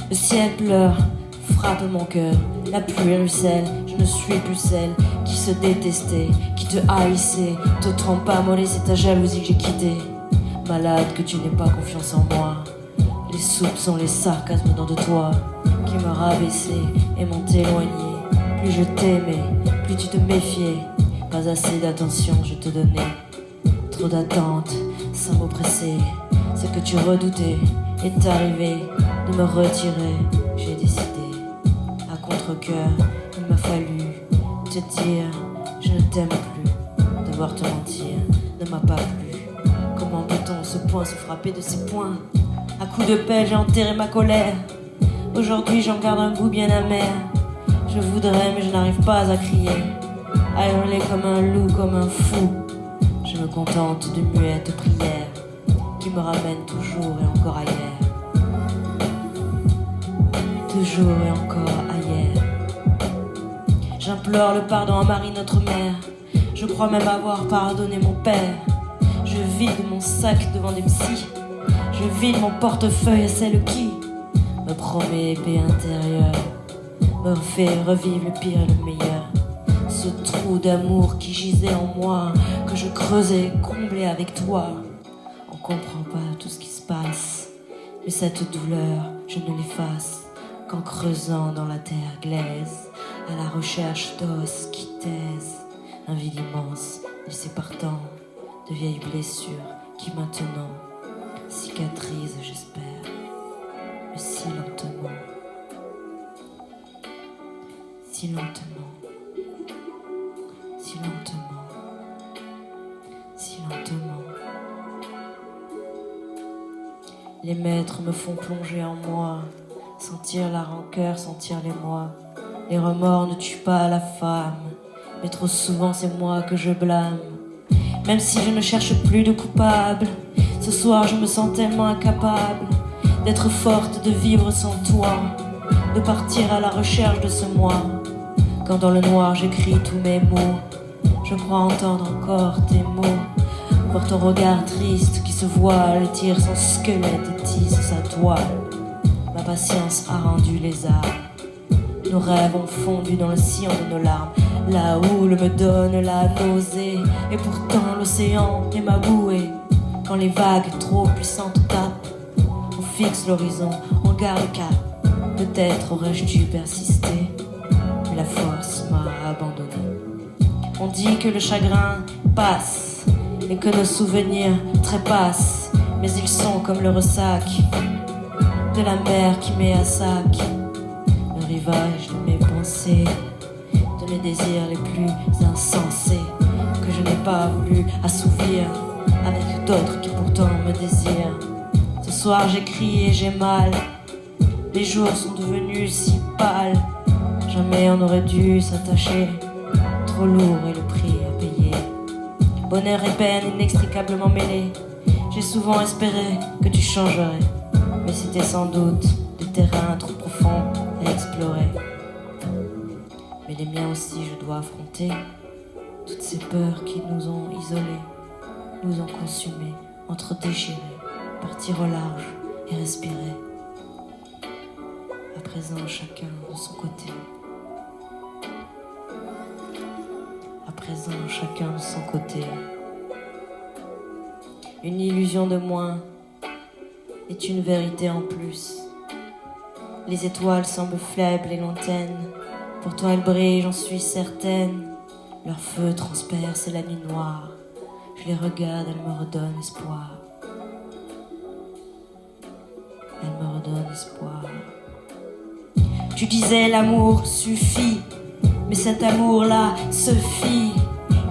Le ciel pleure, frappe mon cœur, la pluie ruisselle. Je ne suis plus celle qui se détestait, qui te haïssait. Te trompe pas, mollet, c'est ta jalousie que j'ai quittée. Malade que tu n'aies pas confiance en moi. Les soupçons, les sarcasmes dans de toi qui me rabaissaient et m'ont éloigné. Plus je t'aimais, plus tu te méfiais. Pas assez d'attention je te donnais. Trop d'attentes, ça m'oppressait. Ce que tu redoutais est arrivé de me retirer. J'ai décidé, à contre-cœur, il m'a fallu te dire je ne t'aime plus. Devoir te mentir ne m'a pas plu. Comment peut-on ce point se frapper de ses poings? À coups de pelle j'ai enterré ma colère. Aujourd'hui j'en garde un goût bien amer. Je voudrais mais je n'arrive pas à crier, à hurler comme un loup, comme un fou. Je me contente d'une muette prière qui me ramène toujours et encore ailleurs. Toujours et encore ailleurs. J'implore le pardon à Marie notre mère. Je crois même avoir pardonné mon père. Je vide mon sac devant des psys. Je vide mon portefeuille à celle qui me promet paix intérieure, me fait revivre le pire et le meilleur. Ce trou d'amour qui gisait en moi, que je creusais, comblé avec toi. On comprend pas tout ce qui se passe, mais cette douleur, je ne l'efface qu'en creusant dans la terre glaise, à la recherche d'os qui taisent un vide immense, laissé par tant de vieilles blessures qui maintenant cicatrisent, j'espère, mais si lentement, si lentement, si lentement, si lentement. Les maîtres me font plonger en moi, sentir la rancœur, sentir l'émoi. Les remords ne tuent pas la femme, mais trop souvent c'est moi que je blâme. Même si je ne cherche plus de coupable, ce soir je me sens tellement incapable d'être forte, de vivre sans toi, de partir à la recherche de ce moi. Quand dans le noir j'écris tous mes mots, je crois entendre encore tes mots. Voir ton regard triste qui se voile, tire son squelette et tisse sa toile. Ma patience a rendu les armes. Nos rêves ont fondu dans le sillon de nos larmes. La houle me donne la nausée, et pourtant l'océan est ma bouée. Quand les vagues trop puissantes tapent, on fixe l'horizon, on garde cap. Peut-être aurais-je dû persister, mais la force m'a abandonné. On dit que le chagrin passe et que nos souvenirs trépassent, mais ils sont comme le ressac de la mer qui met à sac le rivage de mes pensées, de mes désirs les plus insensés que je n'ai pas voulu assouvir avec d'autres qui pourtant me désirent. Ce soir j'écris et j'ai mal, les jours sont devenus si pâles. Jamais on aurait dû s'attacher, trop lourd est le prix à payer. Bonheur et peine inextricablement mêlés. J'ai souvent espéré que tu changerais, mais c'était sans doute des terrains trop profonds à explorer. Mais les miens aussi je dois affronter toutes ces peurs qui nous ont isolés, nous ont consumés, entre-déchirés, partir au large et respirer. À présent chacun de son côté. À présent chacun de son côté. Une illusion de moins est une vérité en plus. Les étoiles semblent faibles et lointaines. Pourtant elles brillent, j'en suis certaine. Leur feu transperce la nuit noire. Je les regarde, elles me redonnent espoir. Elles me redonnent espoir. Tu disais l'amour suffit, mais cet amour-là se fit.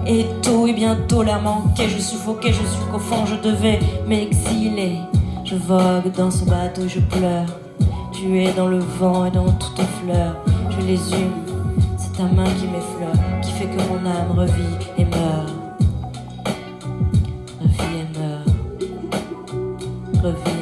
Et tôt et bientôt l'air manquait, je suffoquais, je suis qu'au fond je devais m'exiler. Je vogue dans ce bateau et je pleure. Tu es dans le vent et dans toutes tes fleurs. Je les hume, c'est ta main qui m'effleure, qui fait que mon âme revit et meurt. Revit et meurt. Revit